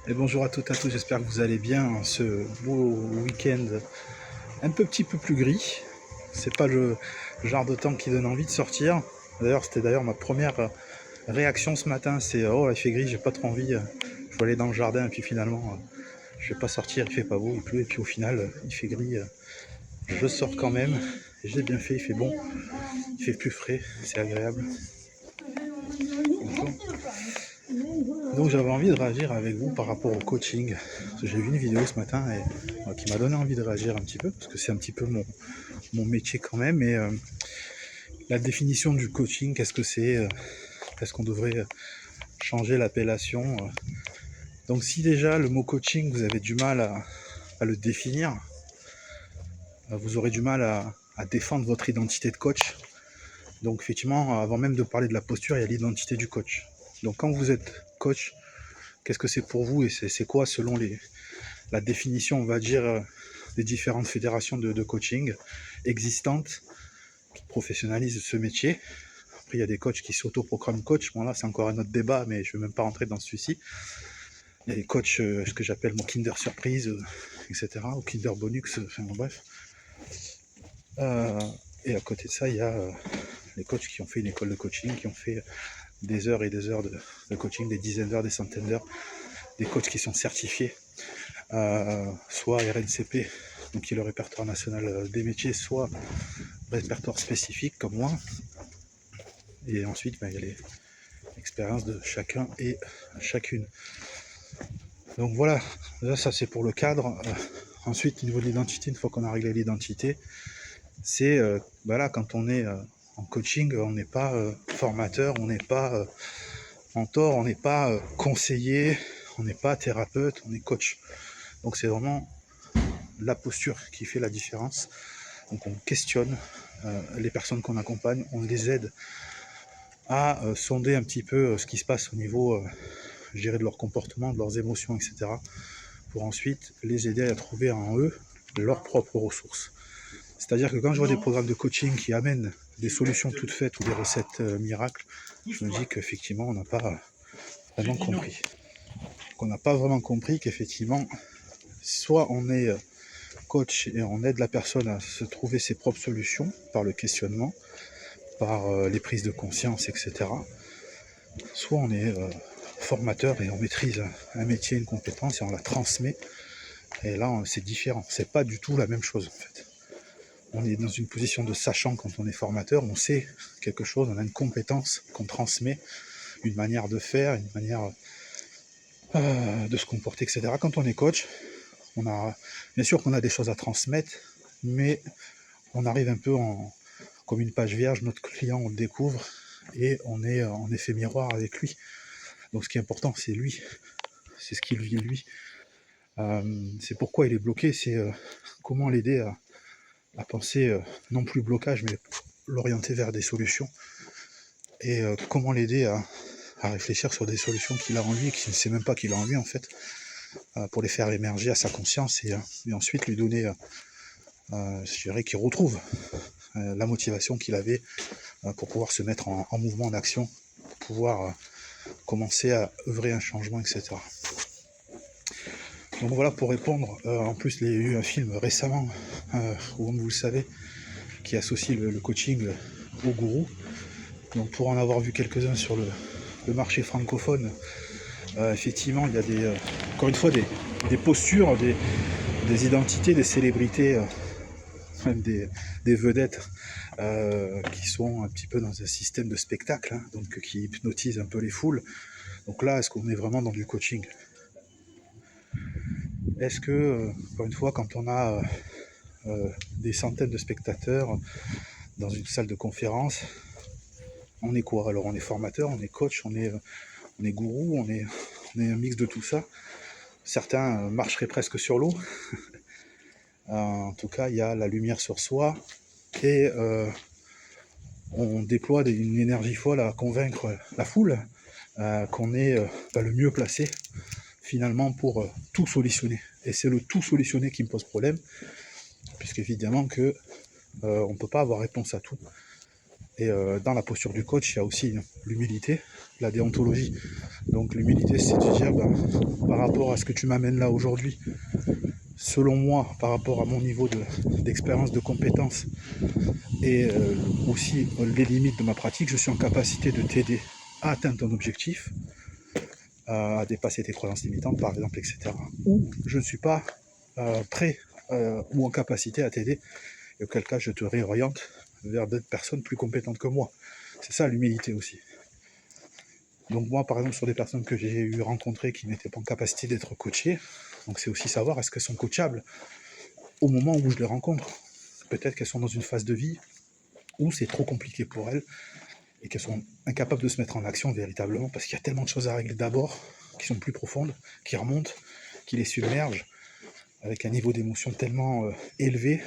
Et bonjour à toutes et à tous, j'espère que vous allez bien ce beau week-end un petit peu plus gris. C'est pas le genre de temps qui donne envie de sortir. D'ailleurs, c'était ma première réaction ce matin, c'est oh il fait gris, j'ai pas trop envie, je vais aller dans le jardin et puis finalement je vais pas sortir, il fait pas beau, il pleut et puis au final il fait gris, je sors quand même. Et j'ai bien fait, il fait bon, il fait plus frais, c'est agréable. Donc j'avais envie de réagir avec vous par rapport au coaching. J'ai vu une vidéo ce matin qui m'a donné envie de réagir un petit peu, parce que c'est un petit peu mon métier quand même. Et la définition du coaching, qu'est-ce que c'est Est-ce qu'on devrait changer l'appellation Donc si déjà le mot coaching, vous avez du mal à le définir, vous aurez du mal à défendre votre identité de coach. Donc effectivement, avant même de parler de la posture, il y a l'identité du coach. Donc quand vous êtes coach, qu'est-ce que c'est pour vous et c'est quoi selon la définition, on va dire, des différentes fédérations de coaching existantes qui professionnalisent ce métier. Après, il y a des coachs qui s'autoproclament coach. Bon, là, c'est encore un autre débat, mais je ne vais même pas rentrer dans celui-ci. Il y a des coachs, ce que j'appelle mon Kinder Surprise, etc., ou Kinder Bonux, enfin bref. Et à côté de ça, il y a les coachs qui ont fait une école de coaching, qui ont fait des heures et des heures de coaching, des dizaines d'heures, des centaines d'heures, des coachs qui sont certifiés, soit RNCP, donc qui est le répertoire national des métiers, soit répertoire spécifique comme moi. Et ensuite, il y a les expériences de chacun et chacune. Donc voilà, là ça c'est pour le cadre. Ensuite, au niveau de l'identité, une fois qu'on a réglé l'identité, c'est quand on est en coaching, on n'est pas formateur, on n'est pas mentor, on n'est pas conseiller, on n'est pas thérapeute, on est coach. Donc c'est vraiment la posture qui fait la différence. Donc on questionne les personnes qu'on accompagne, on les aide à sonder un petit peu ce qui se passe au niveau de leur comportement, de leurs émotions, etc. pour ensuite les aider à trouver en eux leurs propres ressources. C'est-à-dire que quand je vois des programmes de coaching qui amènent des solutions toutes faites ou des recettes miracles, je me dis qu'effectivement on n'a pas vraiment compris. On n'a pas vraiment compris qu'effectivement, soit on est coach et on aide la personne à se trouver ses propres solutions par le questionnement, par les prises de conscience, etc. Soit on est formateur et on maîtrise un métier, une compétence et on la transmet. Et là, c'est différent. C'est pas du tout la même chose en fait. On est dans une position de sachant quand on est formateur, on sait quelque chose, on a une compétence qu'on transmet, une manière de faire, une manière de se comporter, etc. Quand on est coach, bien sûr qu'on a des choses à transmettre, mais on arrive un peu comme une page vierge, notre client on le découvre et on est en effet miroir avec lui. Donc ce qui est important, c'est lui, c'est ce qu'il vit lui. C'est pourquoi il est bloqué, c'est comment l'aider à penser, non plus blocage, mais l'orienter vers des solutions. Et comment l'aider à réfléchir sur des solutions qu'il a en lui et qu'il ne sait même pas qu'il a en lui en fait, pour les faire émerger à sa conscience et ensuite lui donner, je dirais, qu'il retrouve la motivation qu'il avait pour pouvoir se mettre en mouvement, en action, pour pouvoir commencer à œuvrer un changement, etc. Donc voilà pour répondre. En plus, il y a eu un film récemment, où vous le savez, qui associe le coaching au gourou. Donc pour en avoir vu quelques-uns sur le marché francophone, effectivement, il y a encore une fois des postures, des identités, des célébrités, même des vedettes qui sont un petit peu dans un système de spectacle, hein, donc qui hypnotisent un peu les foules. Donc là, est-ce qu'on est vraiment dans du coaching ? Est-ce que, encore une fois, quand on a des centaines de spectateurs dans une salle de conférence, on est quoi ? Alors on est formateur, on est coach, on est gourou, on est un mix de tout ça. Certains marcheraient presque sur l'eau. En tout cas, il y a la lumière sur soi et on déploie une énergie folle à convaincre la foule qu'on est le mieux placé finalement pour tout solutionner. Et c'est le tout solutionner qui me pose problème, puisqu'évidemment que on ne peut pas avoir réponse à tout. Et dans la posture du coach, il y a aussi l'humilité, la déontologie. Donc l'humilité, c'est de dire, par rapport à ce que tu m'amènes là aujourd'hui, selon moi, par rapport à mon niveau d'expérience, de compétence, et aussi les limites de ma pratique, je suis en capacité de t'aider à atteindre ton objectif, à dépasser tes croyances limitantes, par exemple, etc. Ou je ne suis pas prêt ou en capacité à t'aider, et auquel cas je te réoriente vers d'autres personnes plus compétentes que moi. C'est ça l'humilité aussi. Donc moi, par exemple, sur des personnes que j'ai eu rencontrées qui n'étaient pas en capacité d'être coachées, donc c'est aussi savoir est-ce qu'elles sont coachables au moment où je les rencontre. Peut-être qu'elles sont dans une phase de vie où c'est trop compliqué pour elles et qu'elles sont incapables de se mettre en action véritablement parce qu'il y a tellement de choses à régler d'abord qui sont plus profondes, qui remontent, qui les submergent avec un niveau d'émotion tellement élevé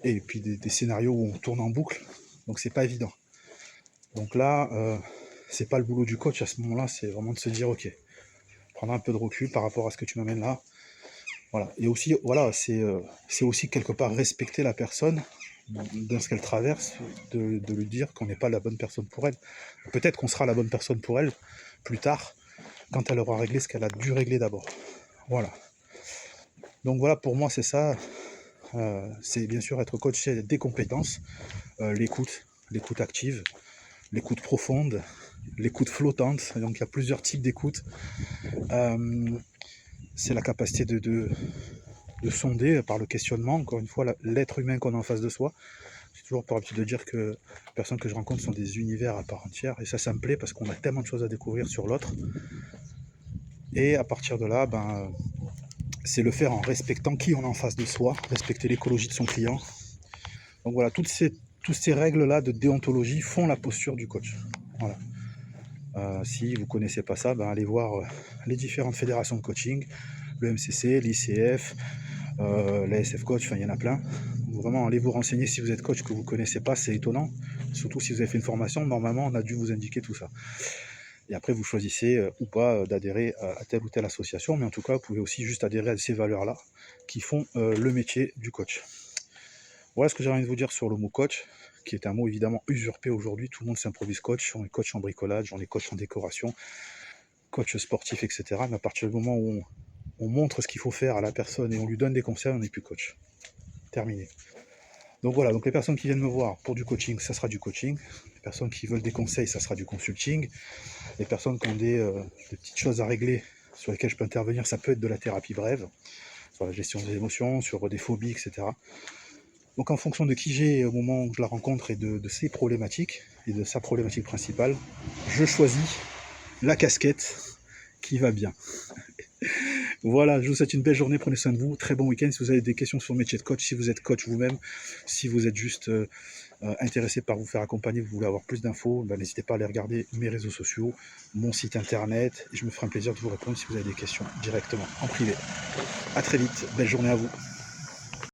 et puis des scénarios où on tourne en boucle, donc c'est pas évident. Donc là, c'est pas le boulot du coach à ce moment-là, c'est vraiment de se dire ok, prendre un peu de recul par rapport à ce que tu m'amènes là. Voilà. Et aussi, voilà, c'est aussi quelque part respecter la personne dans ce qu'elle traverse, de lui dire qu'on n'est pas la bonne personne pour elle. Peut-être qu'on sera la bonne personne pour elle plus tard, quand elle aura réglé ce qu'elle a dû régler d'abord. Voilà. Donc voilà, pour moi, c'est ça. C'est bien sûr être coach, c'est des compétences, l'écoute active, l'écoute profonde, l'écoute flottante. Donc il y a plusieurs types d'écoute. C'est la capacité de sonder par le questionnement, encore une fois, l'être humain qu'on a en face de soi. J'ai toujours pour habitude de dire que les personnes que je rencontre sont des univers à part entière, et ça me plaît parce qu'on a tellement de choses à découvrir sur l'autre. Et à partir de là, c'est le faire en respectant qui on a en face de soi, respecter l'écologie de son client. Donc voilà, toutes ces règles-là de déontologie font la posture du coach. Voilà. Si vous ne connaissez pas ça, allez voir les différentes fédérations de coaching, le MCC, l'ICF, la SF Coach, enfin il y en a plein. Donc vraiment, allez vous renseigner si vous êtes coach que vous ne connaissez pas, c'est étonnant. Surtout si vous avez fait une formation, normalement on a dû vous indiquer tout ça. Et après vous choisissez ou pas d'adhérer à telle ou telle association, mais en tout cas vous pouvez aussi juste adhérer à ces valeurs-là qui font le métier du coach. Voilà ce que j'ai envie de vous dire sur le mot coach, qui est un mot évidemment usurpé aujourd'hui. Tout le monde s'improvise coach, on est coach en bricolage, on est coach en décoration, coach sportif, etc. Mais à partir du moment où on montre ce qu'il faut faire à la personne et on lui donne des conseils, on n'est plus coach. Terminé. Donc voilà, donc les personnes qui viennent me voir pour du coaching, ça sera du coaching. Les personnes qui veulent des conseils, ça sera du consulting. Les personnes qui ont des petites choses à régler sur lesquelles je peux intervenir, ça peut être de la thérapie brève, sur la gestion des émotions, sur des phobies, etc. Donc en fonction de qui j'ai au moment où je la rencontre et de ses problématiques, et de sa problématique principale, je choisis la casquette qui va bien. Voilà, je vous souhaite une belle journée, prenez soin de vous, très bon week-end. Si vous avez des questions sur le métier de coach, si vous êtes coach vous-même, si vous êtes juste intéressé par vous faire accompagner, vous voulez avoir plus d'infos, n'hésitez pas à aller regarder mes réseaux sociaux, mon site internet, et je me ferai un plaisir de vous répondre si vous avez des questions directement en privé. A très vite, belle journée à vous.